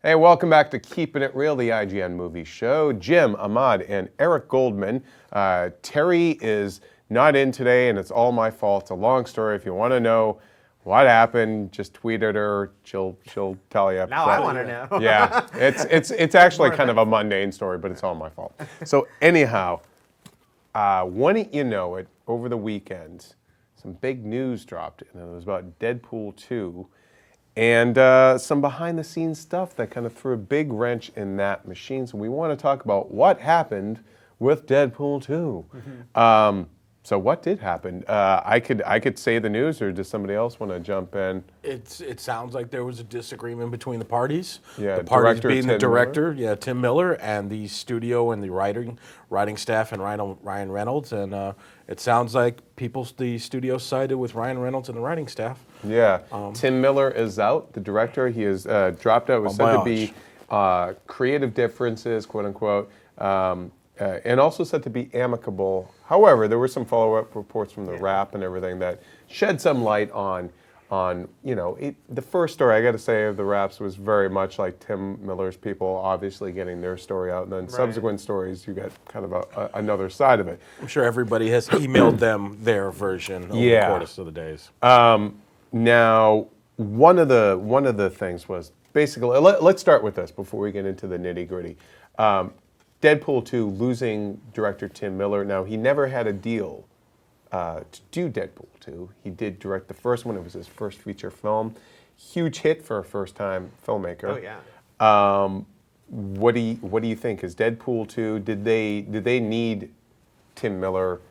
Hey, welcome back to Keeping It Real, the IGN movie show. Jim, Ahmad, and Eric Goldman. Terry is not in today, and it's all my fault. It's a long story. If you want to know what happened, just tweet at her. She'll tell you. Now I want to know. Yeah, it's actually kind of a mundane story, but it's all my fault. So anyhow, wouldn't you know it, over the weekend, some big news dropped, and it was about Deadpool 2. And some behind-the-scenes stuff that kind of threw a big wrench in that machine. So we want to talk about what happened with Deadpool 2. Mm-hmm. So what did happen? I could say the news, or does somebody else want to jump in? It sounds like there was a disagreement between the parties. Yeah, the parties being Tim the director, Miller. Tim Miller, and the studio and the writing staff and Ryan Reynolds. And it sounds like the studio sided with Ryan Reynolds and the writing staff. Yeah, Tim Miller is out, the director. He is dropped out. It was said to be creative differences, quote unquote, and also said to be amicable. However, there were some follow-up reports from the Wrap and everything that shed some light on the first story, I got to say, of the Wraps was very much like Tim Miller's people obviously getting their story out, and then subsequent stories, you get kind of another side of it. I'm sure everybody has emailed them their version over the course of the days. Now, one of the things was basically, let's start with this before we get into the nitty-gritty. Deadpool 2 losing director Tim Miller. Now, he never had a deal to do Deadpool 2. He did direct the first one. It was his first feature film. Huge hit for a first-time filmmaker. Oh yeah. What do you think? Is Deadpool 2? Did they need Tim Miller?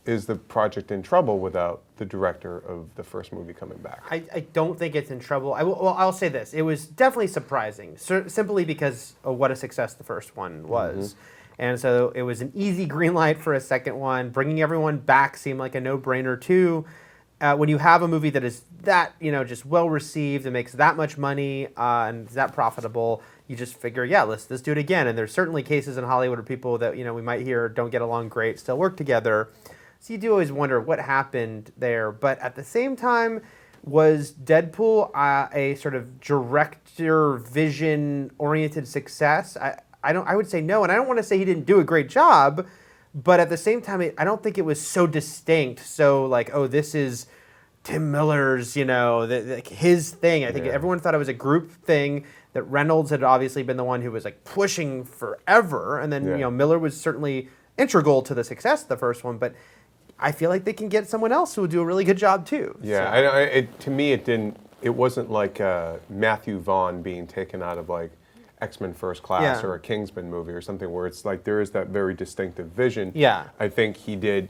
Is the project in trouble without the director of the first movie coming back? I don't think it's in trouble. I'll say this. It was definitely surprising, simply because of what a success the first one was. Mm-hmm. And so it was an easy green light for a second one. Bringing everyone back seemed like a no-brainer too. When you have a movie that is that, just well-received and makes that much money and is that profitable, you just figure, yeah, let's do it again. And there's certainly cases in Hollywood where people that, we might hear don't get along great, still work together. So you do always wonder what happened there. But at the same time, was Deadpool a sort of director vision-oriented success? I would say no, and I don't want to say he didn't do a great job, but at the same time, I don't think it was so distinct. So like, oh, this is Tim Miller's, his thing. I think everyone thought it was a group thing. That Reynolds had obviously been the one who was like pushing forever, and then Miller was certainly integral to the success of the first one. But I feel like they can get someone else who will do a really good job too. Yeah, so. To me, it wasn't like Matthew Vaughn being taken out of like X-Men First Class or a Kingsman movie or something where it's like there is that very distinctive vision. Yeah, I think Tim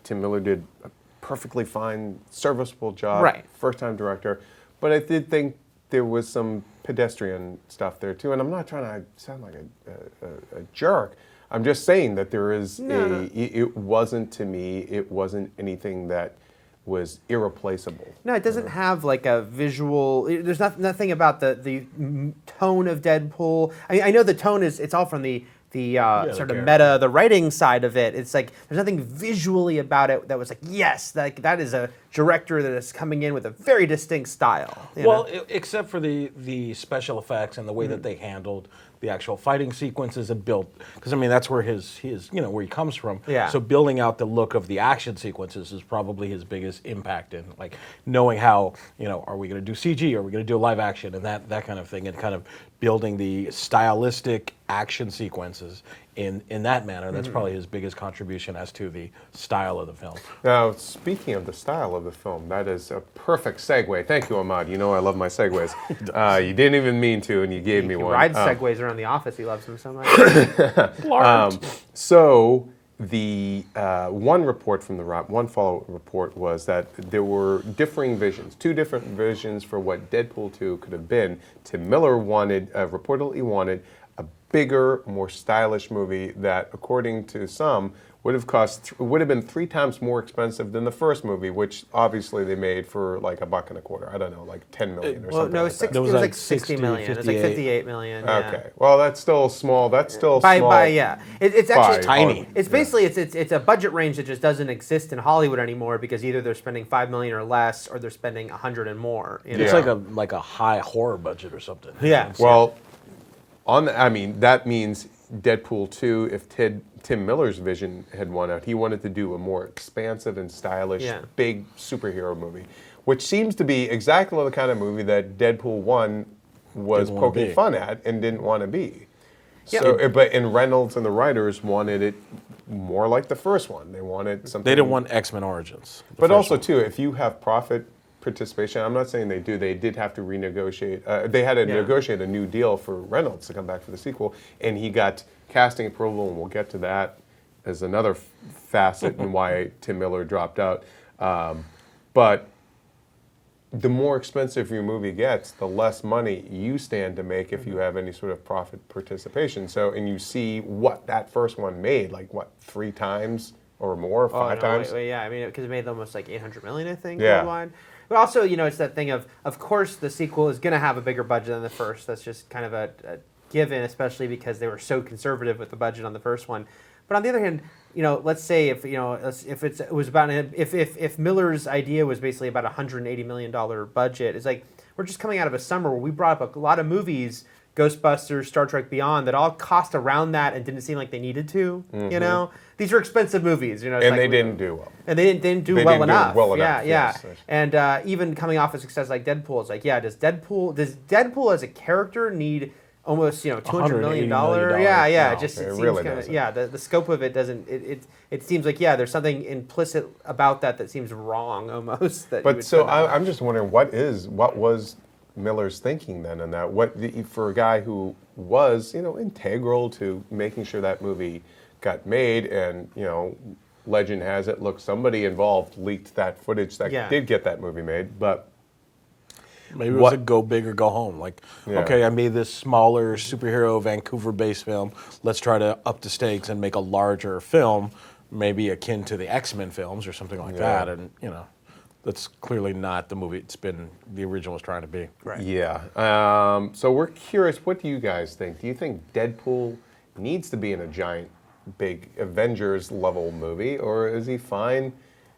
Miller did a perfectly fine, serviceable job. Right, first-time director, but I did think there was some pedestrian stuff there too, and I'm not trying to sound like a jerk. I'm just saying that there is it wasn't, to me, it wasn't anything that was irreplaceable. No, it doesn't have like a visual. There's nothing about the tone of Deadpool. I know the tone it's all from the sort of meta, the writing side of it. It's like there's nothing visually about it that was like, yes, that is a director that is coming in with a very distinct style. Except for the special effects and the way that they handled the actual fighting sequences and built, because that's where his where he comes from. Yeah. So building out the look of the action sequences is probably his biggest impact in like knowing how are we going to do CG, are we going to do live action, and that kind of thing, and kind of building the stylistic action sequences in that manner. That's probably his biggest contribution as to the style of the film. Now, speaking of the style of the film, that is a perfect segue. Thank you, Ahmad. You know I love my segues. You didn't even mean to, and you gave me one. He rides segways around the office. He loves them so much. So the one report from the Wrap, one follow-up report was that there were differing visions, two different visions for what Deadpool 2 could have been. Tim Miller reportedly wanted a bigger, more stylish movie that, according to some, would have been 3 times more expensive than the first movie, which obviously they made for like $1.25. I don't know, like 10 million or Well, something no, like that. it was like 60 60, million. It was like 58. 58 million. Yeah. Okay, well that's still small. That's still By small. yeah, it's actually by tiny. Hollywood. It's basically it's a budget range that just doesn't exist in Hollywood anymore because either they're spending 5 million or less, or they're spending 100 and more. You know? It's Yeah. like a high horror budget or something. Yeah. Well, that means Deadpool 2, if Tim Miller's vision had won out, he wanted to do a more expansive and stylish, Yeah. big superhero movie, which seems to be exactly the kind of movie that Deadpool 1 was Didn't wanna poking be. fun at and didn't want to be. Yeah. So, but Reynolds and the writers wanted it more like the first one. They wanted something. They didn't want X-Men Origins. the But first also, one. too, if you have profit participation, I'm not saying they do. They did have to renegotiate. They had to Yeah. negotiate a new deal for Reynolds to come back for the sequel, and he got casting approval, and we'll get to that as another facet in why Tim Miller dropped out. But the more expensive your movie gets, the less money you stand to make if you have any sort of profit participation. So, and you see what that first one made, like what, 3 times or more, 5 no, times? yeah, I mean, because it made almost like 800 million, I think, Yeah. worldwide. But also, it's that thing of course, the sequel is going to have a bigger budget than the first. That's just kind of a given, especially because they were so conservative with the budget on the first one. But on the other hand, let's say if Miller's idea was basically about $180 million budget, it's like we're just coming out of a summer where we brought up a lot of movies, Ghostbusters, Star Trek Beyond, that all cost around that and didn't seem like they needed to. These are expensive movies, it's And like they didn't do well. And they didn't do They well didn't do enough. well Yeah, enough, yeah. yes. And even coming off a success like Deadpool, it's like, does Deadpool as a character need almost $200 million? $180 Yeah, yeah. No, Just it it seems really kind of doesn't. the scope of it doesn't. It seems like there's something implicit about that seems wrong almost. That you But would so put on that. I'm just wondering, what was Miller's thinking then in that? For a guy who was integral to making sure that movie got made, and legend has it, look, somebody involved leaked that footage that Yeah. did get that movie made, but. Maybe it was What- a go big or go home. Like, Yeah. okay, I made this smaller superhero Vancouver-based film. Let's try to up the stakes and make a larger film, maybe akin to the X-Men films or something like Yeah. that. And that's clearly not the movie the original was trying to be. Right. Yeah. So we're curious, what do you guys think? Do you think Deadpool needs to be in a giant, big Avengers level movie, or is he fine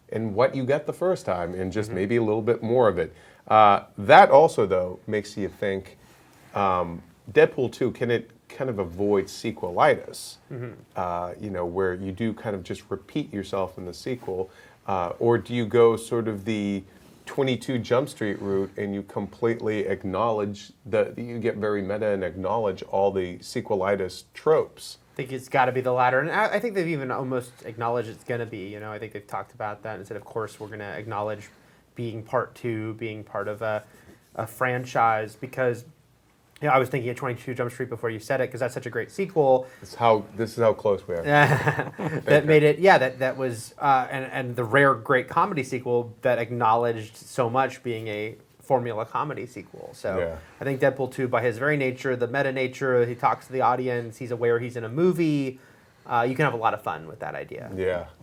in what you got the first time and just maybe a little bit more of it? That also, though, makes you think, Deadpool 2, can it kind of avoid sequelitis? Where you do kind of just repeat yourself in the sequel, or do you go sort of the 22 Jump Street route and you completely acknowledge you get very meta and acknowledge all the sequelitis tropes? I think it's got to be the latter, and I think they've even almost acknowledged it's going to be. I think they've talked about that and said, of course, we're going to acknowledge being part 2, being part of a franchise, because I was thinking of 22 Jump Street before you said it, because that's such a great sequel. This is how close we are. That made it, that was, and the rare great comedy sequel that acknowledged so much being a formula comedy sequel. So Yeah. I think Deadpool 2, by his very nature, the meta nature, he talks to the audience, he's aware he's in a movie. You can have a lot of fun with that idea.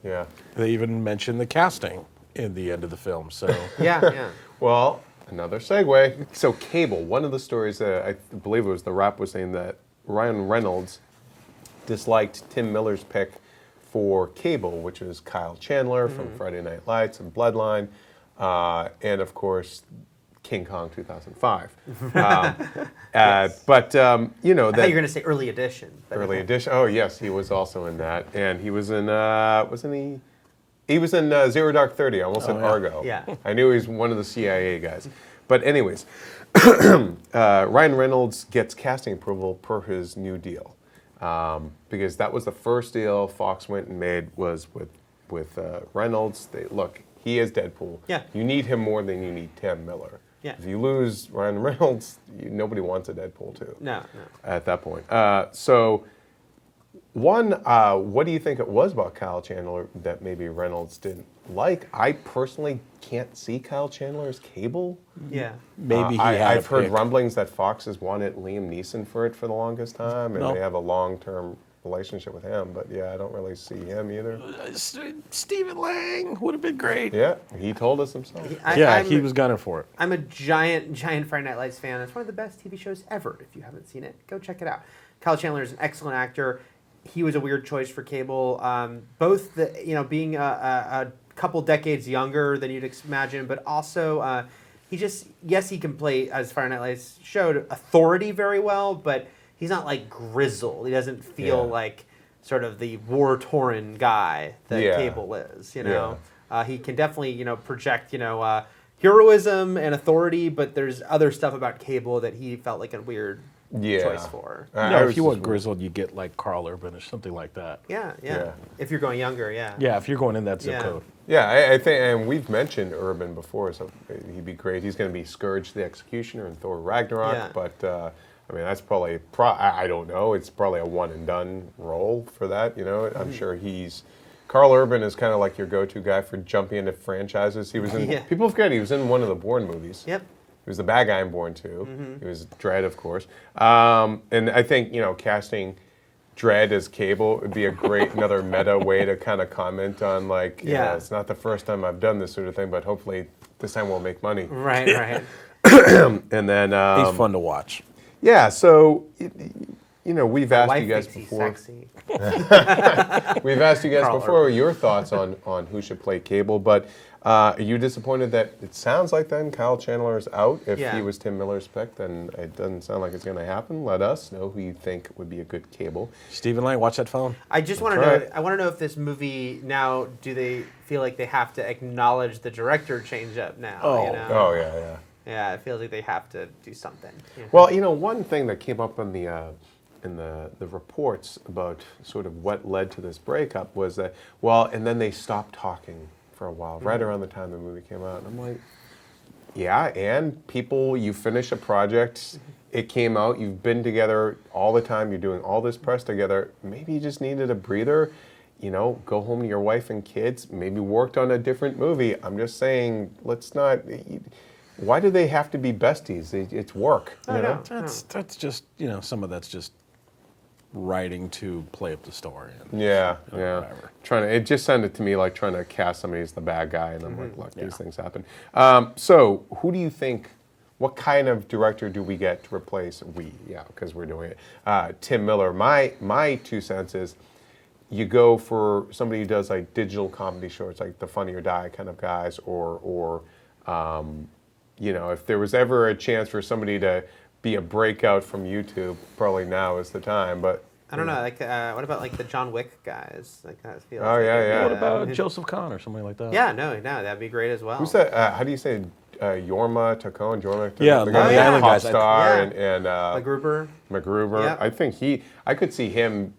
Yeah. They even mentioned the casting in the end of the film. So Yeah. Well, another segue. So Cable, one of the stories that I believe it was The Wrap was saying that Ryan Reynolds disliked Tim Miller's pick for Cable, which was Kyle Chandler from Friday Night Lights and Bloodline, and of course King Kong 2005. Yes. But I thought you were that going to say early edition. But early edition. Oh yes, he was also in that, and he was in wasn't he? He was in Zero Dark 30. I almost said yeah. Argo. Yeah. I knew he was one of the CIA guys. But anyways, Ryan Reynolds gets casting approval per his new deal, because that was the first deal Fox went and made was with Reynolds. He is Deadpool. Yeah. You need him more than you need Tim Miller. Yeah. If you lose Ryan Reynolds, nobody wants a Deadpool 2. No. At that point. So One, what do you think it was about Kyle Chandler that maybe Reynolds didn't like? I personally can't see Kyle Chandler as Cable. Yeah. Maybe I've heard rumblings that Fox has wanted Liam Neeson for it for the longest time, and No. they have a long-term relationship with him. But yeah, I don't really see him either. Stephen Lang would have been great. Yeah, he told us himself. He was gunning for it. I'm a giant Friday Night Lights fan. It's one of the best TV shows ever. If you haven't seen it, go check it out. Kyle Chandler is an excellent actor. He was a weird choice for Cable. Both being a couple decades younger than you'd imagine, but also he can play, as Friday Night Lights showed, authority very well, but he's not like grizzled. He doesn't feel like sort of the war-torn guy that Cable is. He can definitely project heroism and authority, but there's other stuff about Cable that he felt like a weird choice for. If you want grizzled, you get like Carl Urban or something like that. Yeah. If you're going younger, Yeah, if you're going in that zip code. Yeah, I think, and we've mentioned Urban before, so he'd be great. He's going to be Scourge the Executioner in Thor Ragnarok, but I mean, that's probably, I don't know, it's probably a one and done role for that, I'm sure Carl Urban is kind of like your go-to guy for jumping into franchises. He was in, people forget, he was in one of the Bourne movies. Yep. He was the bad guy in Bourne 2. He was Dredd, of course. And I think, casting Dredd as Cable would be a great, another meta way to kind of comment on, like, it's not the first time I've done this sort of thing, but hopefully this time we'll make money. Right. And then... he's fun to watch. Yeah, so, we've asked you guys before. We've asked you guys before your thoughts on who should play Cable, but are you disappointed that it sounds like then Kyle Chandler is out? If he was Tim Miller's pick, then it doesn't sound like it's going to happen. Let us know who you think would be a good Cable. Stephen Lang, watch that phone. I just want to know. I want to know if this movie now, do they feel like they have to acknowledge the director change up now? Oh yeah. Yeah, it feels like they have to do something. Well, one thing that came up in the reports about sort of what led to this breakup was that, and then they stopped talking for a while, right around the time the movie came out. And I'm like, and people, you finish a project, it came out, you've been together all the time, you're doing all this press together, maybe you just needed a breather, go home to your wife and kids, maybe worked on a different movie. I'm just saying, let's not... Why do they have to be besties? It's work. That's just some of that's just writing to play up the story. Whatever. It just sounded to me like trying to cast somebody as the bad guy, and I'm like, look, these things happen. So who do you think? What kind of director do we get to replace because we're doing it. Tim Miller. My 2 cents is, you go for somebody who does like digital comedy shorts, like the Funny or Die kind of guys, or if there was ever a chance for somebody to be a breakout from YouTube, probably now is the time. But I don't know. Like, what about like the John Wick guys? Like that feels. What about Joseph Kahn or something like that? Yeah, no, that'd be great as well. Who's that? How do you say Jorma Tacone? Yeah, the guy the island Pop guys. Star and MacGruber. Yep. I think I could see him.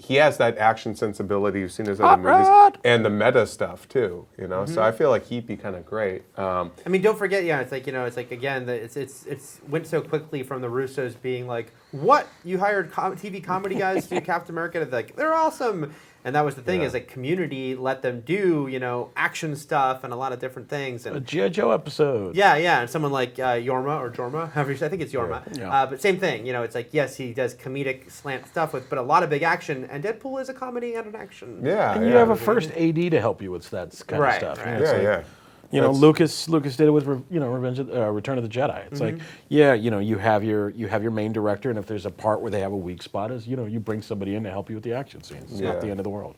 He has that action sensibility. You've seen his other movies, and the meta stuff too. So I feel like he'd be kind of great. I mean, don't forget, it's like again, it's went so quickly from the Russos being like, "What, you hired TV comedy guys to do Captain America?" To like, they're awesome. And that was the thing, is like Community let them do, action stuff and a lot of different things. And a G.I. Joe episode. Yeah, and someone like Jorma, however you say, I think it's Jorma. Yeah. But same thing, it's like, yes, he does comedic slant stuff but a lot of big action, and Deadpool is a comedy and an action. Yeah. And you have a first AD to help you with that kind of stuff. Right. Lucas did it with Return of the Jedi. It's like, you have your main director, and if there's a part where they have a weak spot, you bring somebody in to help you with the action scenes. It's not the end of the world.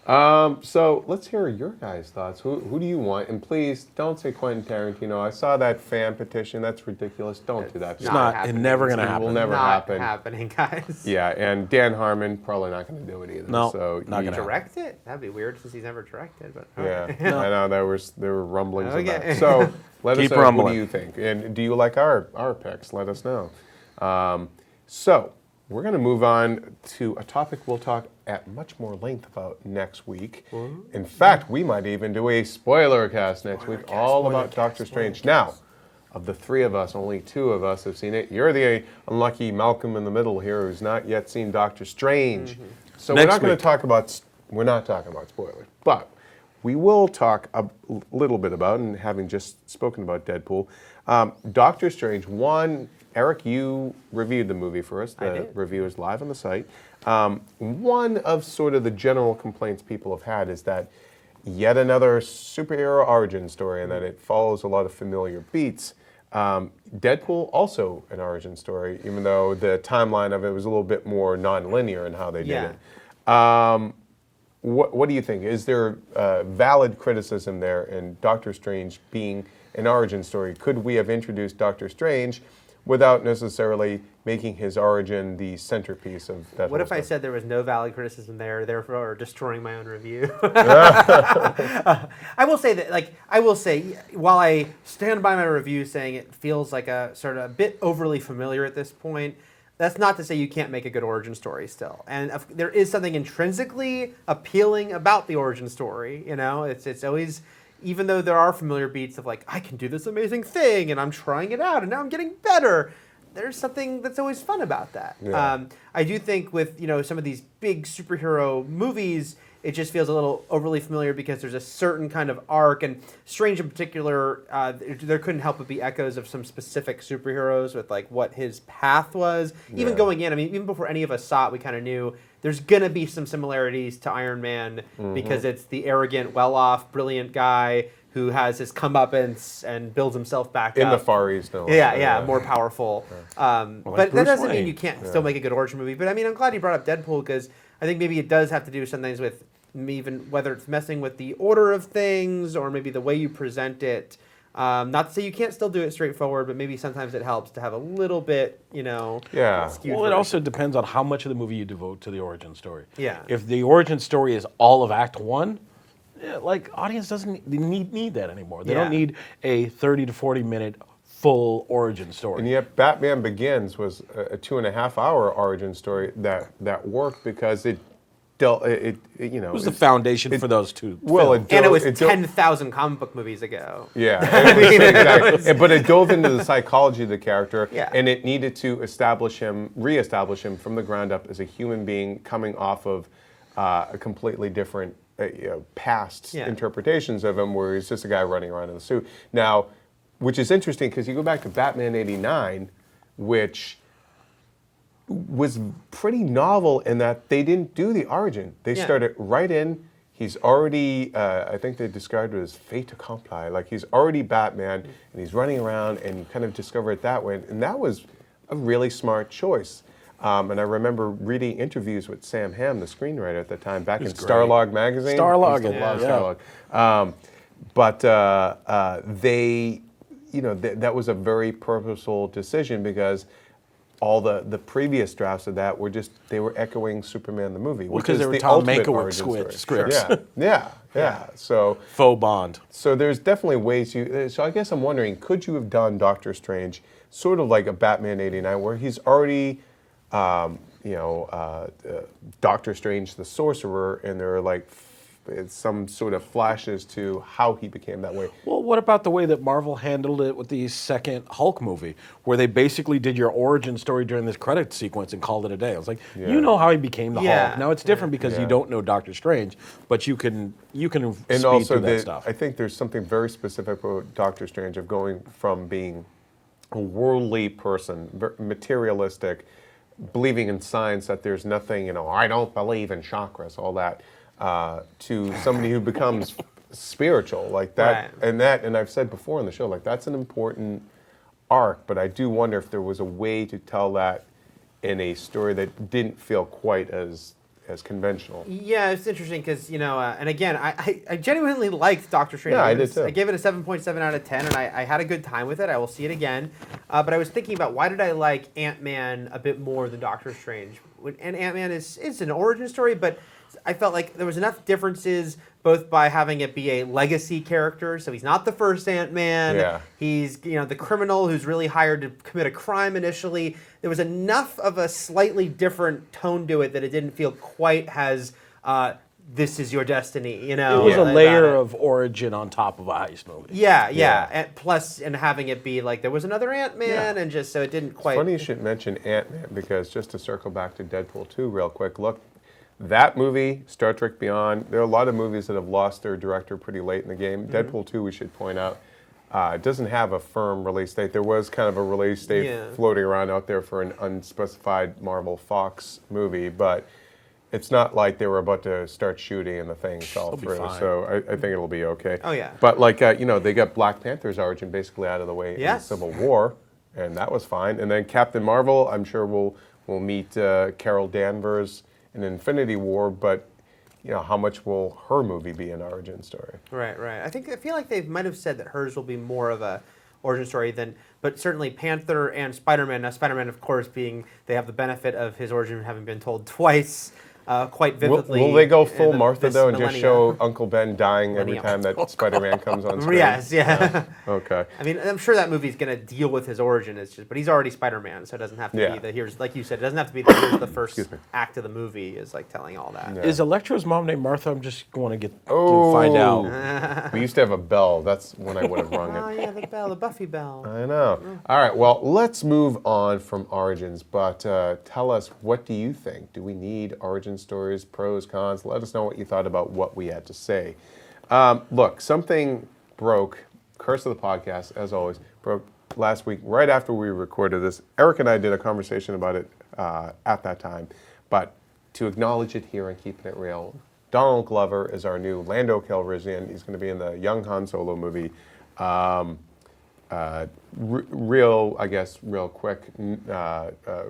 So let's hear your guys' thoughts. Who do you want? And please don't say Quentin Tarantino. I saw that fan petition. That's ridiculous. Don't do that. It's never going to happen. It will never happen. Happening, guys. Yeah, and Dan Harmon probably not going to do it either. No, so not going to direct it. That'd be weird since he's never directed. But I know there were rumblings of that. So let us know. Rumbling. What do you think? And do you like our picks? Let us know. So we're going to move on to a topic we'll talk at much more length about next week. In fact, we might even do a spoiler cast next week, all about Doctor Strange. Now, of the three of us, only two of us have seen it. You're the unlucky Malcolm in the middle here who's not yet seen Doctor Strange. So we're not going to talk about, we're not talking about spoilers, but we will talk a little bit about, and having just spoken about Deadpool, Doctor Strange. One, Eric, you reviewed the movie for us. The review is live on the site. One of sort of the general complaints people have had is that yet another superhero origin story, and that it follows a lot of familiar beats. Deadpool, also an origin story, even though the timeline of it was a little bit more non-linear in how they did it. What do you think? Is there valid criticism there in Doctor Strange being an origin story? Could we have introduced Doctor Strange without necessarily making his origin the centerpiece of that? What if I said there was no valid criticism there, therefore destroying my own review? I will say that, while I stand by my review saying it feels like a sort of a bit overly familiar at this point, that's not to say you can't make a good origin story still. And there is something intrinsically appealing about the origin story. You know, it's always, even though there are familiar beats of like, I can do this amazing thing and I'm trying it out and now I'm getting better, there's something that's always fun about that. Yeah. I do think with, some of these big superhero movies, it just feels a little overly familiar because there's a certain kind of arc, and Strange in particular, there couldn't help but be echoes of some specific superheroes with like what his path was. Even going in, even before any of us saw it, we kind of knew there's going to be some similarities to Iron Man because it's the arrogant, well-off, brilliant guy who has his comeuppance and builds himself back up. In the Far East, no. More powerful. But Bruce that doesn't Wayne. mean you can't still make a good origin movie. But I'm glad you brought up Deadpool because I think maybe it does have to do some things with even whether it's messing with the order of things or maybe the way you present it. Not to say you can't still do it straightforward, but maybe sometimes it helps to have a little bit, skewed Well, it version. also depends on how much of the movie you devote to the origin story. Yeah. If the origin story is all of Act 1, audience doesn't need that anymore. They don't need a 30 to 40 minute full origin story. And yet Batman Begins was a 2.5-hour origin story that worked because it dealt, it was the foundation for those two Well, films. And it was 10,000 comic book movies ago. Yeah, exactly. But it dove into the psychology of the character, and it needed to reestablish him from the ground up as a human being coming off of a completely different past interpretations of him, where he's just a guy running around in a suit. Now, which is interesting because you go back to Batman '89, which was pretty novel in that they didn't do the origin. They started right in. He's already, I think they described it as fait accompli. Like he's already Batman and he's running around, and you kind of discover it that way. And that was a really smart choice. And I remember reading interviews with Sam Hamm, the screenwriter at the time, back in Starlog magazine. Starlog, I used to love Starlog. But they, that was a very purposeful decision because all the previous drafts of that were they were echoing Superman the movie. Because they were the Tom ultimate Mankiewicz origin story. scripts. Yeah. So Faux Bond. So there's definitely ways so I guess I'm wondering, could you have done Doctor Strange sort of like a Batman '89 where he's already, Doctor Strange the Sorcerer, and there are like some sort of flashes to how he became that way. Well, what about the way that Marvel handled it with the second Hulk movie, where they basically did your origin story during this credit sequence and called it a day? I was like, you know how he became the Hulk. Now it's different because you don't know Doctor Strange, but you can And speed also, through that stuff. I think there's something very specific about Doctor Strange of going from being a worldly person, materialistic, believing in science that there's nothing, I don't believe in chakras, all that, to somebody who becomes spiritual like that. Right. And I've said before on the show, like that's an important arc, but I do wonder if there was a way to tell that in a story that didn't feel quite as conventional. Yeah, it's interesting because, and again, I genuinely liked Doctor Strange. Yeah, I did too. I gave it a 7.7 out of 10, and I had a good time with it. I will see it again. But I was thinking about why did I like Ant-Man a bit more than Doctor Strange? And Ant-Man is an origin story, but I felt like there was enough differences both by having it be a legacy character, so he's not the first Ant-Man. Yeah. He's the criminal who's really hired to commit a crime initially. There was enough of a slightly different tone to it that it didn't feel quite as this is your destiny, you know. It was a about layer it. of origin on top of a heist movie. Yeah. And plus, and having it be like there was another Ant-Man, Yeah. and just so it didn't quite. Funny you should mention Ant-Man, because just to circle back to Deadpool 2 real quick, look, that movie, Star Trek Beyond, there are a lot of movies that have lost their director pretty late in the game. Deadpool 2, we should point out, it doesn't have a firm release date. There was kind of a release date floating around out there for an unspecified Marvel Fox movie, but it's not like they were about to start shooting and the thing fell through. fine. So I think it'll be okay. Oh, yeah. But like, they got Black Panther's origin basically out of the way in Yes. Civil War, and that was fine. And then Captain Marvel, I'm sure we'll meet Carol Danvers in Infinity War, but how much will her movie be an origin story? Right. I feel like they might have said that hers will be more of a origin story but certainly Panther and Spider-Man. Now, Spider-Man, of course, they have the benefit of his origin having been told twice. Quite vividly. Will they go full Martha this though and just millennia. show Uncle Ben dying every Millennium. time that Spider-Man comes on screen? Yes, yeah. Okay. I mean, I'm sure that movie's going to deal with his origin. But he's already Spider-Man, so it doesn't have to be like you said, it doesn't have to be here's the first act of the movie is like telling all that. Yeah. Is Electro's mom named Martha? I'm just going to find out. We used to have a bell. That's when I would have rung Oh it. yeah, the bell, the Buffy bell. I know. All right, well, let's move on from origins, but tell us, what do you think? Do we need origin stories, pros, cons? Let us know what you thought about what we had to say. Look, something broke, curse of the podcast, as always, broke last week, right after we recorded this. Eric and I did a conversation about it at that time, but to acknowledge it here and keeping it real, Donald Glover is our new Lando Calrissian. He's going to be in the young Han Solo movie. Real quick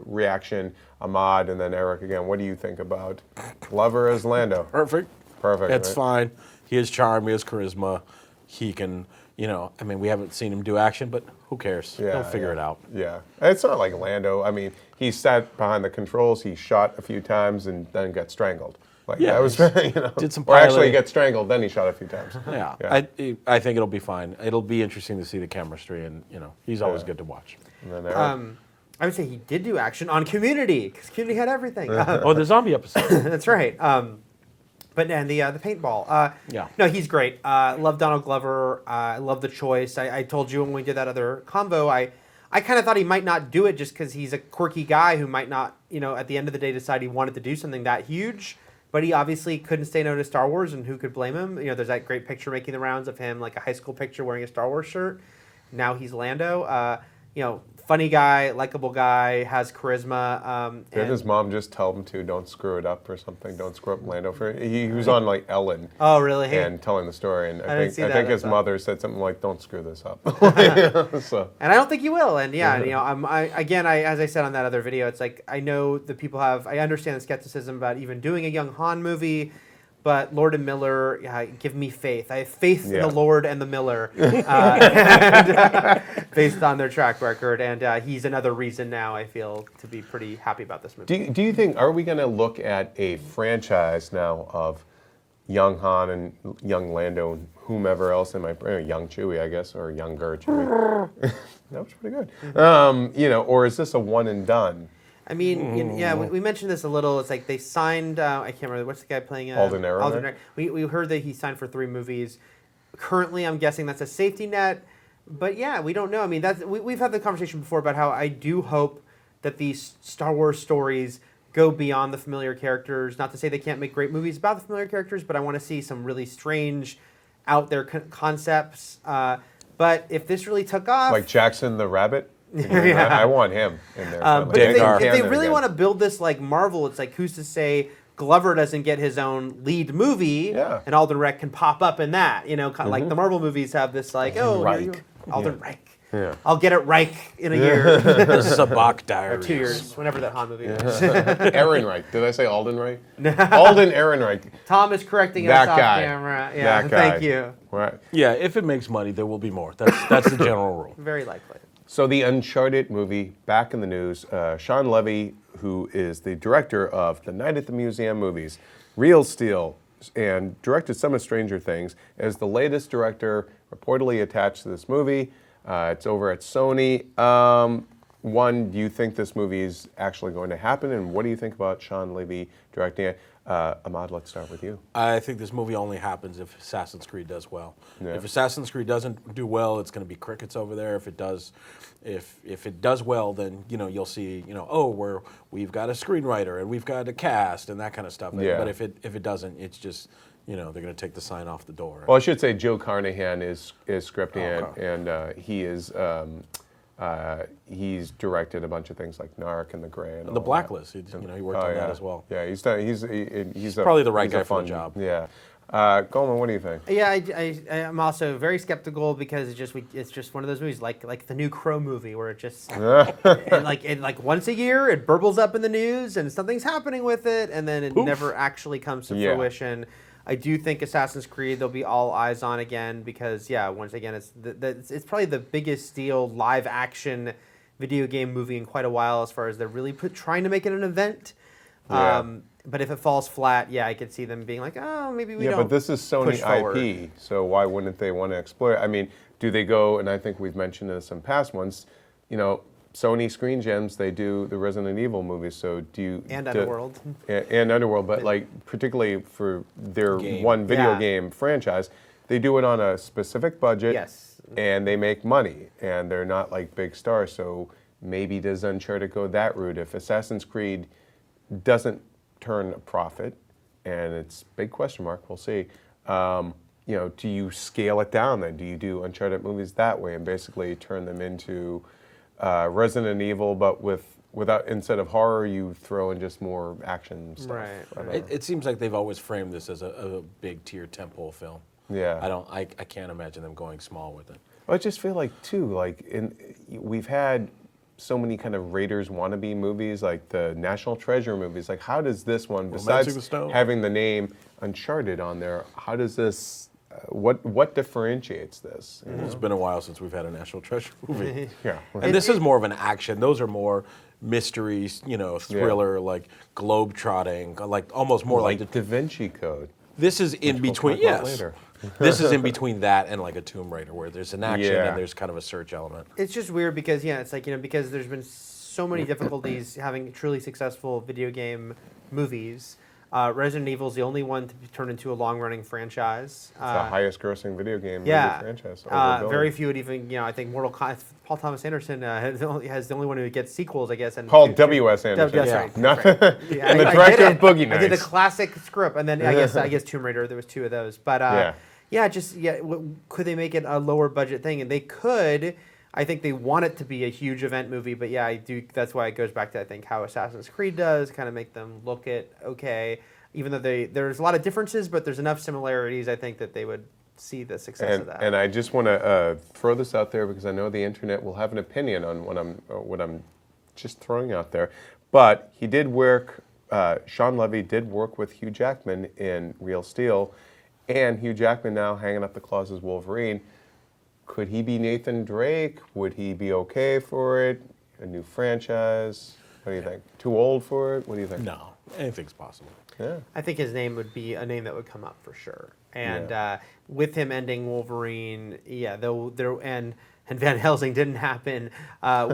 reaction, Ahmad and then Eric again. What do you think about Glover as Lando? Perfect. Perfect. It's right? fine. He has charm. He has charisma. He can, I mean, we haven't seen him do action, but who cares? He'll figure it out. Yeah. It's not like Lando. I mean, he sat behind the controls, he shot a few times and then got strangled. Like, Yeah, that was, did some or actually piloting. he got strangled, then he shot a few times. Yeah. Yeah. I think it'll be fine. It'll be interesting to see the chemistry, and he's always good to watch. And then Eric. I would say he did do action on Community because Community had everything. Oh, the zombie episode. That's right. But then the paintball. Yeah. No, he's great. Love Donald Glover. I love the choice. I told you when we did that other combo, I kind of thought he might not do it just because he's a quirky guy who might not, at the end of the day decide he wanted to do something that huge. But he obviously couldn't say no to Star Wars, and who could blame him? There's that great picture making the rounds of him, like a high school picture wearing a Star Wars shirt. Now he's Lando. Funny guy, likable guy, has charisma. Did his mom just tell him to don't screw it up or something? Don't screw up Lando for he was on like Ellen. Oh, really? And telling the story, and I didn't see think that, his that's mother said something like, "Don't screw this up." So. And I don't think he will. And as I said on that other video, it's like I know that I understand the skepticism about even doing a young Han movie. But Lord and Miller, give me faith. I have faith in the Lord and the Miller, based on their track record. And he's another reason now I feel to be pretty happy about this movie. Do you think, are we going to look at a franchise now of young Han and young Lando and whomever else in young Chewie, I guess, or younger Chewie? That was pretty good. Or is this a one and done? I mean, we mentioned this a little. It's like they signed. I can't remember what's the guy playing. Alden Ehrenreich? We heard that he signed for 3 movies. Currently, I'm guessing that's a safety net. But yeah, we don't know. I mean, we've had the conversation before about how I do hope that these Star Wars stories go beyond the familiar characters. Not to say they can't make great movies about the familiar characters, but I want to see some really strange, out there concepts. But if this really took off, Like Jackson the Rabbit? I want him in there. but if they really want to build this like Marvel, it's like who's to say Glover doesn't get his own lead movie, and Alden Reich can pop up in that. Like the Marvel movies have this like Reich. Alden Reich. Yeah. I'll get it Reich in a year Sabak or Diaries. 2 years, whenever that Han movie is. Ehrenreich. Did I say Alden Reich? Alden Ehrenreich. Tom is correcting That us off guy. camera. Yeah, That guy. thank you. Right. Yeah, if it makes money, there will be more. That's the general rule. Very likely. So the Uncharted movie, back in the news. Sean Levy, who is the director of the Night at the Museum movies, Real Steel, and directed some of Stranger Things, is the latest director reportedly attached to this movie. It's over at Sony. one, do you think this movie is actually going to happen, and what do you think about Sean Levy directing it? Ahmad, let's start with you. I think this movie only happens if Assassin's Creed does well. Yeah. If Assassin's Creed doesn't do well, it's going to be crickets over there. If it does, if it does well, then you'll see we've got a screenwriter and we've got a cast and that kind of stuff. Yeah. But if it doesn't, it's just they're going to take the sign off the door. Well, I should say Joe Carnahan is scripting Okay. it, and he is he's directed a bunch of things like Narc and The Gray and all The that. Blacklist, he worked on that as well. Yeah, he's done. He's probably the right he's guy a for the fun job. Yeah. Goldman, what do you think? Yeah, I'm also very skeptical because it's just one of those movies like the new Crow movie where it just and like once a year it burbles up in the news and something's happening with it and then it Poof. never actually comes to Yeah. fruition. I do think Assassin's Creed there'll be all eyes on again because once again it's probably the biggest deal live action video game movie in quite a while as far as they're really trying to make it an event. Yeah. But if it falls flat, I could see them being like, oh, maybe we don't. Yeah, but this is Sony push forward. IP, so why wouldn't they want to explore it? I mean, do they go, and I think we've mentioned this in past ones, Sony Screen Gems, they do the Resident Evil movies, so do you... And Underworld. And Underworld, but like particularly for their Game. one video Yeah. game franchise, they do it on a specific budget. Yes. And they make money, and they're not like big stars, so maybe does Uncharted go that route? If Assassin's Creed doesn't turn a profit, and it's big question mark, we'll see. Do you scale it down then? Do you do Uncharted movies that way and basically turn them into Resident Evil, but without instead of horror, you throw in just more action stuff? Right. I don't know. It seems like they've always framed this as a big tier tentpole film. Yeah. I can't imagine them going small with it. I just feel like too, we've had so many kind of Raiders wannabe movies, like the National Treasure movies. Like, how does this one, Romancing the besides Stone. having the name Uncharted on there, how does this? What differentiates this? you know? It's been a while since we've had a National Treasure movie. Yeah. And this is more of an action. Those are more mysteries, thriller, like globe-trotting, like almost more like the Da Vinci Code. this is in we'll between. talk about Yes, later. this is in between that and like a Tomb Raider, where there's an action Yeah. and there's kind of a search element. It's just weird because it's like because there's been so many difficulties having truly successful video game movies. Resident Evil is the only one to be turned into a long-running franchise. It's the highest-grossing video game movie Yeah, franchise. very few would even I think Mortal Kombat. Paul Thomas Anderson has the only one who gets sequels, I guess. And Paul W.S. Anderson. That's Yeah. right. Not that's right. Yeah, and the I director did of Boogie I did a Nights. classic script, and then I guess Tomb Raider. There was two of those, but could they make it a lower budget thing? And they could. I think they want it to be a huge event movie, but I do. That's why it goes back to I think how Assassin's Creed does, kind of make them look it okay. Even though there's a lot of differences, but there's enough similarities, I think that they would see the success of that. And I just want to throw this out there because I know the internet will have an opinion on what I'm just throwing out there. But he did work. Sean Levy did work with Hugh Jackman in Real Steel, and Hugh Jackman now hanging up the claws as Wolverine. Could he be Nathan Drake? Would he be okay for it? A new franchise? What do you think? Too old for it? What do you think? No, anything's possible. Yeah. I think his name would be a name that would come up for sure. And Yeah. with him ending Wolverine, and Van Helsing didn't happen. He'll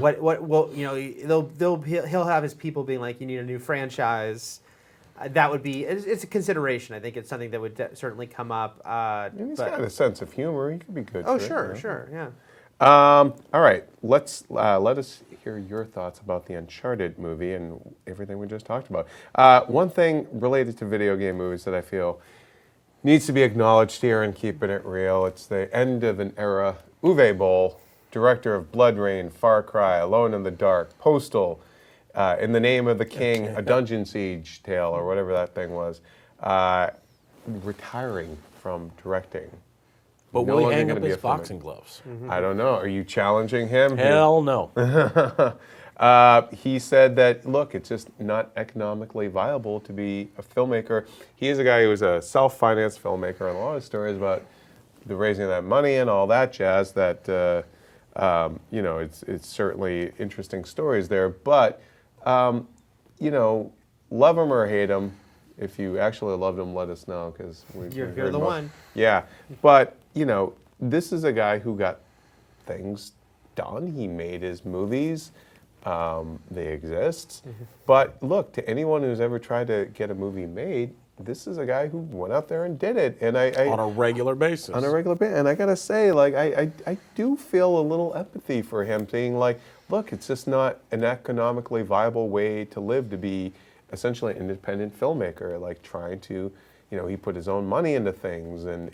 have his people being like, you need a new franchise. That would be it's a consideration. I think it's something that would certainly come up. And he's got a sense of humor. He could be good. Oh for it, sure, you know? sure, yeah. All right, let us hear your thoughts about the Uncharted movie and everything we just talked about. One thing related to video game movies that I feel needs to be acknowledged here and keeping it real. It's the end of an era. Uwe Boll, director of Blood Rain, Far Cry, Alone in the Dark, Postal, In the Name of the King, A Dungeon Siege Tale, or whatever that thing was, retiring from directing. But No will he longer hang gonna up be his a filmmaker. boxing gloves? I don't know. Are you challenging him? Hell no. He said that, look, it's just not economically viable to be a filmmaker. He is a guy who is a self-financed filmmaker, and a lot of stories about the raising of that money and all that jazz that, it's certainly interesting stories there. But, love him or hate him. If you actually loved him, let us know, because You're the one. Yeah, but, this is a guy who got things done. He made his movies. They exist. But look, to anyone who's ever tried to get a movie made, this is a guy who went out there and did it. And I on a regular basis. on a regular basis. And I gotta say, like, I do feel a little empathy for him, being like, look, it's just not an economically viable way to live, to be essentially an independent filmmaker, like trying to, he put his own money into things, and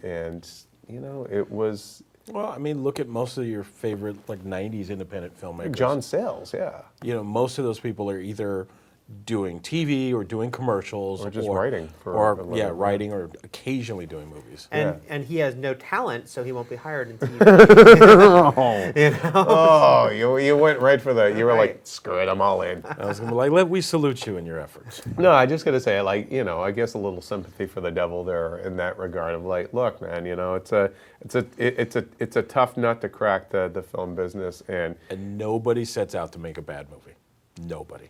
it was. Well, I mean, look at most of your favorite like '90s independent filmmakers. John Sayles, yeah. Most of those people are either doing TV or doing commercials Or just writing for or a living, writing or occasionally doing movies. And he has no talent, so he won't be hired in TV. Oh, you went right for the. You were like, Right. screw it, I'm all in. I was gonna be like, we salute you in your efforts. No, I just gotta say, like, I guess a little sympathy for the devil there in that regard of like, look, man, it's a tough nut to crack, the film business, and nobody sets out to make a bad movie. Nobody.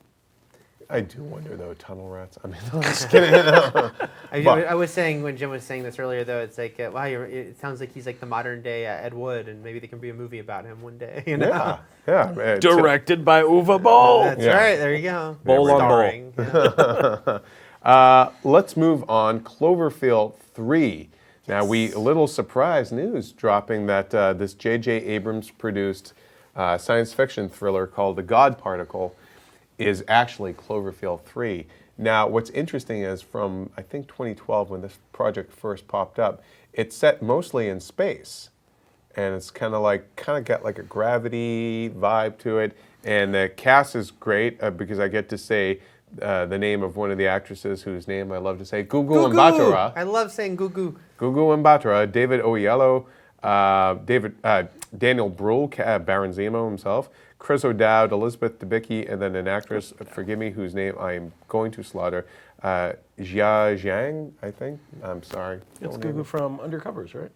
I do wonder though, tunnel rats. I mean, I'm just kidding. I was saying, when Jim was saying this earlier, though, it's like, wow, it sounds like he's like the modern day Ed Wood, and maybe there can be a movie about him one day. Yeah. Man, Directed by Uwe Boll. That's Yeah. right. There you go. Bowl on Starring, let's move on. Cloverfield 3. Now, a little surprise news dropping that this J.J. Abrams produced science fiction thriller called The God Particle is actually Cloverfield 3. Now, what's interesting is from, I think, 2012, when this project first popped up, it's set mostly in space. And it's kind of got like a gravity vibe to it. And the cast is great because I get to say the name of one of the actresses whose name I love to say, Gugu Mbatha. I love saying Gugu. Gugu Mbatha, David Oyelowo, Daniel Bruhl, Baron Zemo himself, Chris O'Dowd, Elizabeth Debicki, and then an actress, forgive me, whose name I am going to slaughter, Jia Zhang, I think. I'm sorry. It's Gugu from Undercovers, right?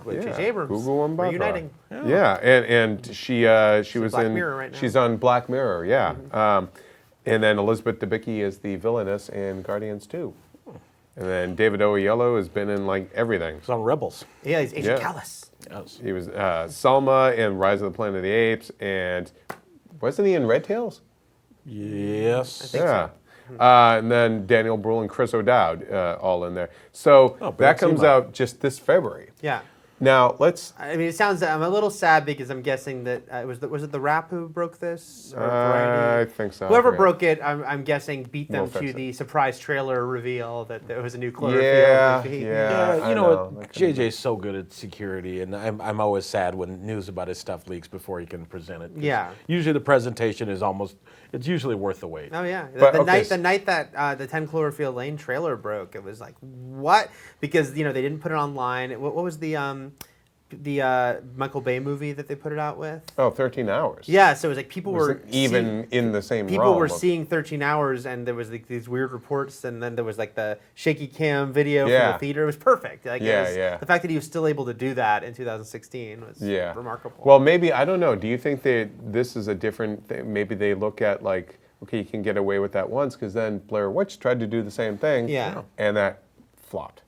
With J.J. Abrams. Gugu Mbatha. Reuniting. Yeah, and she was Black in. Mirror right now. She's on Black Mirror, yeah. And then Elizabeth Debicki is the villainess in Guardians 2. And then David Oyelowo has been in like everything. It's on Rebels. Yeah, he's Agent Yeah. Callus. Yes. He was Selma in Rise of the Planet of the Apes, and wasn't he in Red Tails? Yes. think Yeah. And then Daniel Bruhl and Chris O'Dowd all in there. So that Baron comes Zemo. out just this February. Yeah. Now let's. I mean, I'm a little sad because I'm guessing that was it the Rap who broke this? Or Variety? I think so. Whoever I forget. broke it, I'm guessing beat them We'll fix to it. the surprise trailer reveal that there was a new Cloverfield Yeah, movie. yeah. Yeah, I you know know. what? JJ's so good at security, and I'm always sad when news about his stuff leaks before he can present it. 'Cause Yeah. Usually the presentation is it's usually worth the wait. Oh yeah, But, the okay, night that the 10 Cloverfield Lane trailer broke, it was like, what? Because they didn't put it online. What was the Michael Bay movie that they put it out with? Oh, 13 hours. Yeah, so it was like people Was were it even in the same people realm were of- seeing 13 hours, and there was like these weird reports, and then there was like the shaky cam video Yeah. from the theater. It was perfect. Like, Yeah, yeah. The fact that he was still able to do that in 2016 was Yeah. remarkable. Well, maybe, I don't know. Do you think this is a different thing? Maybe they look at like, okay, you can get away with that once, because then Blair Witch tried to do the same thing. Yeah. And that flopped.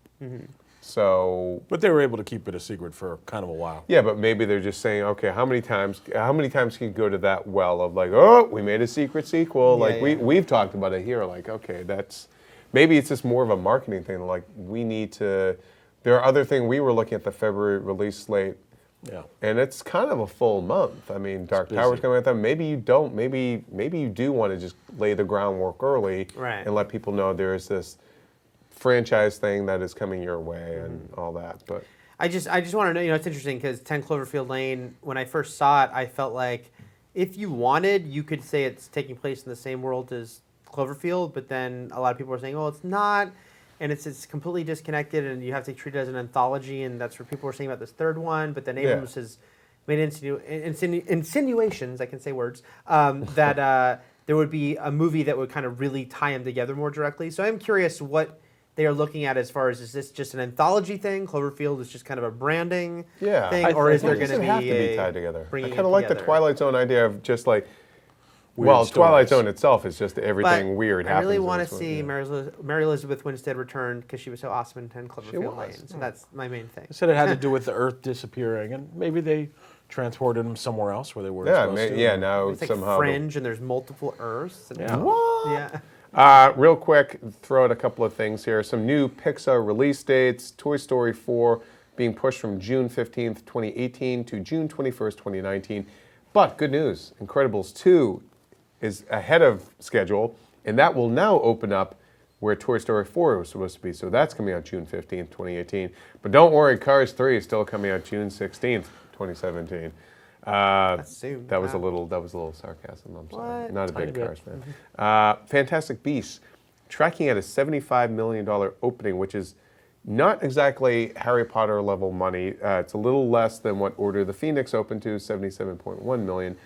So But they were able to keep it a secret for kind of a while. yeah, but maybe they're just saying, okay, how many times can you go to that well of like, oh, we made a secret sequel? Yeah, Like yeah. we've talked about it here. Like, okay, maybe it's just more of a marketing thing. Like we need to. There are other things. We were looking at the February release slate, Yeah. and it's kind of a full month. I mean, Dark busy. Tower's coming out there. Maybe you don't. Maybe you do want to just lay the groundwork early Right. and let people know there is this franchise thing that is coming your way and all that. But I just want to know, it's interesting because 10 Cloverfield Lane, when I first saw it, I felt like if you wanted, you could say it's taking place in the same world as Cloverfield, but then a lot of people are saying, oh, it's not, and it's completely disconnected, and you have to treat it as an anthology, and that's what people were saying about this third one, but then Abrams has made insinuations, I can say words, that there would be a movie that would kind of really tie them together more directly. So I'm curious what they are looking at as far as, is this just an anthology thing? Cloverfield is just kind of a branding thing, or is there going to have be to be a tied together? I bringing kind it of like the together? Twilight Zone idea of just like, Weird well, Twilight stories. Zone itself is just everything But weird I happens. really in want to this one, see yeah. Mary Elizabeth Winstead return because she was so awesome in 10 Cloverfield was. Lane. So that's my main thing. They said it had to do with the Earth disappearing, and maybe they transported them somewhere else where they were Yeah, supposed to. yeah. Now It's like somehow. Fringe, and there's multiple Earths. And Yeah. What? Yeah. Real quick, throw out a couple of things here. Some new Pixar release dates. Toy Story 4 being pushed from June 15th, 2018 to June 21st, 2019. But good news, Incredibles 2 is ahead of schedule, and that will now open up where Toy Story 4 was supposed to be. So that's coming out June 15th, 2018. But don't worry, Cars 3 is still coming out June 16th, 2017. That's soon. That was a Wow. little sarcasm. I'm sorry. What? Not a Tiny big bit. Cars fan. Fantastic Beasts, tracking at a $75 million opening, which is not exactly Harry Potter level money. It's a little less than what Order of the Phoenix opened to, $77.1 million.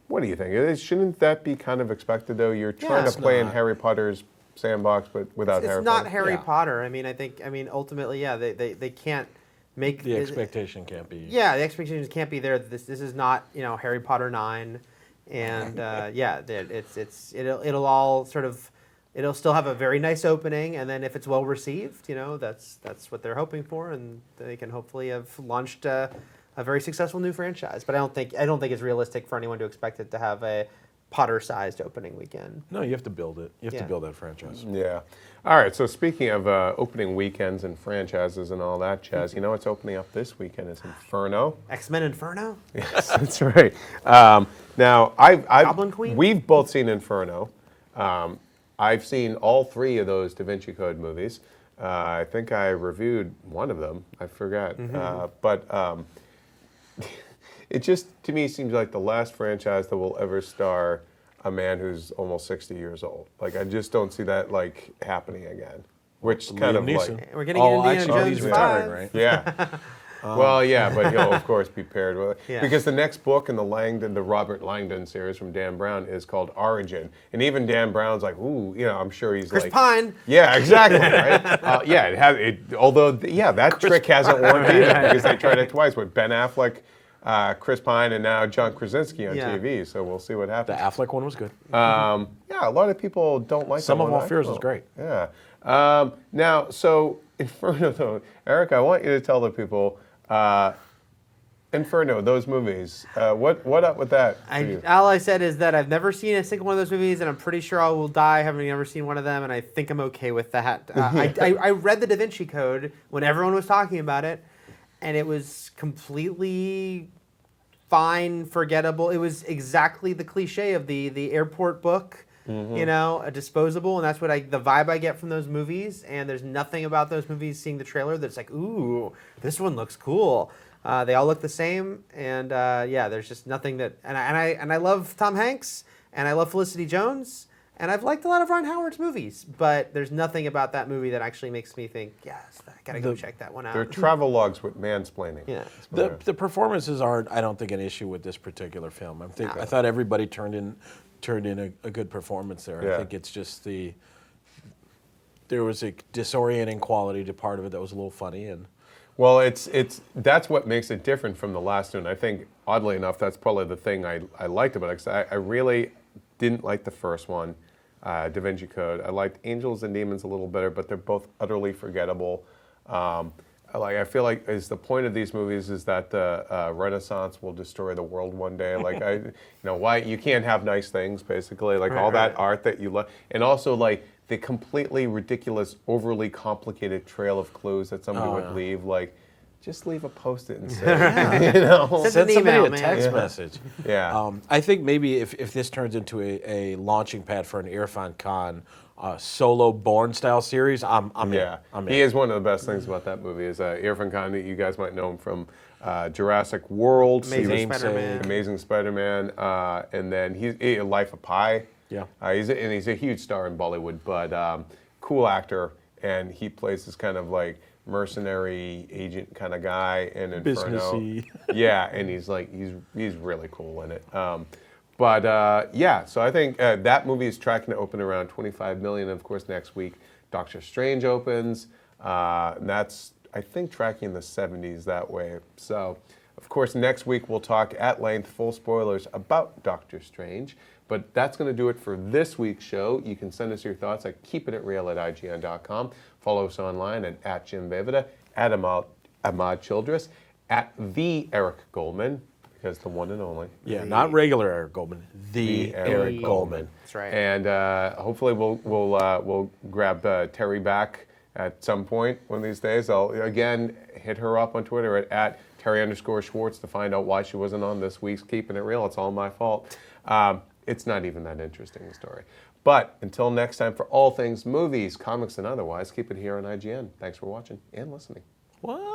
What do you think? Shouldn't that be kind of expected, though? You're trying to it's play in not. Harry Potter's sandbox, but without It's Harry not Potter. Harry Yeah. Potter. I mean, ultimately, yeah, they can't make The expectation can't be. Yeah, the expectations can't be there. This is not Harry Potter 9, and yeah, it'll all sort of it'll still have a very nice opening, and then if it's well received, that's what they're hoping for, and they can hopefully have launched a very successful new franchise. But I don't think it's realistic for anyone to expect it to have a Potter-sized opening weekend. No, you have to build it. You have Yeah. to build that franchise. Yeah. All right, so speaking of opening weekends and franchises and all that jazz, you know what's opening up this weekend is Inferno. X-Men Inferno. Yes, that's right. Now, Goblin Queen? we've both seen Inferno. I've seen all three of those Da Vinci Code movies. I think I reviewed one of them. I forgot. But it just, to me, seems like the last franchise that will ever star a man who's almost 60 years old. Like, I just don't see that, like, happening again. Which kind of, Liam like... Neeson. We're getting actually, Indiana he's Jones retiring, 5. right? Yeah. Well, yeah, but he'll of course be paired with it. Yeah. Because the next book in the Robert Langdon series from Dan Brown is called Origin, and even Dan Brown's like, ooh, I'm sure he's Chris like, Pine. yeah, exactly, right? Yeah, it has. Although, that trick hasn't worked either because they tried it twice with Ben Affleck, Chris Pine, and now John Krasinski on Yeah. TV. So we'll see what The happens. Affleck one was good. Yeah, a lot of people don't like Some that of one. All Fears I was don't. great. Yeah. Now, so Inferno, though, Eric, I want you to tell the people. Inferno, those movies. What up with that? for you? All I said is that I've never seen a single one of those movies, and I'm pretty sure I will die having never seen one of them, and I think I'm okay with that. I read the Da Vinci Code when everyone was talking about it, and it was completely fine, forgettable. It was exactly the cliche of the airport book, a disposable, and that's what the vibe I get from those movies. And there's nothing about those movies, seeing the trailer, that's like, ooh, this one looks cool. They all look the same, and yeah, there's just nothing that. And I love Tom Hanks, and I love Felicity Jones, and I've liked a lot of Ron Howard's movies, but there's nothing about that movie that actually makes me think, yes, I gotta go check that one out. They're travel logs with mansplaining. Yeah. The performances aren't, I don't think, an issue with this particular film. I thought everybody turned in a good performance there. Yeah. I think it's just there was a disorienting quality to part of it that was a little funny, and Well, that's what makes it different from the last one. I think, oddly enough, that's probably the thing I liked about it. 'Cause I really didn't like the first one, Da Vinci Code. I liked Angels and Demons a little better, but they're both utterly forgettable. I feel like is the point of these movies is that the Renaissance will destroy the world one day. Like why you can't have nice things basically. Like all that art that you love, and also like the completely ridiculous, overly complicated trail of clues that somebody would leave. Like, just leave a Post-it and say, Send send an somebody email, a man. text message. Yeah. I think maybe if this turns into a launching pad for an Irfan Khan solo Bourne style series, I'm Yeah, in. he is one of the best things about that movie. Is Irfan Khan? You guys might know him from Jurassic World, Amazing Namesake. Spider-Man. Amazing Spider-Man, and then he's Life of Pi. Yeah. He's a huge star in Bollywood, but cool actor, and he plays this kind of like mercenary agent kind of guy in Inferno. Businessy. Yeah, and he's really cool in it. Yeah, so I think that movie is tracking to open around 25 million. Of course, next week Doctor Strange opens. And that's, I think, tracking in the 70s that way. So, of course, next week we'll talk at length, full spoilers, about Doctor Strange. But that's going to do it for this week's show. You can send us your thoughts at keepititreal@ign.com. Follow us online at Jim Vevita, at Ahmad Childress. at the Eric Goldman, because the one and only. Yeah, not regular Eric Goldman. The Eric Goldman. That's right. And hopefully we'll grab Terry back at some point one of these days. I'll again hit her up on Twitter at Terry_Schwartz to find out why she wasn't on this week's Keeping It Real. It's all my fault. It's not even that interesting a story. But until next time, for all things movies, comics, and otherwise, keep it here on IGN. Thanks for watching and listening. What?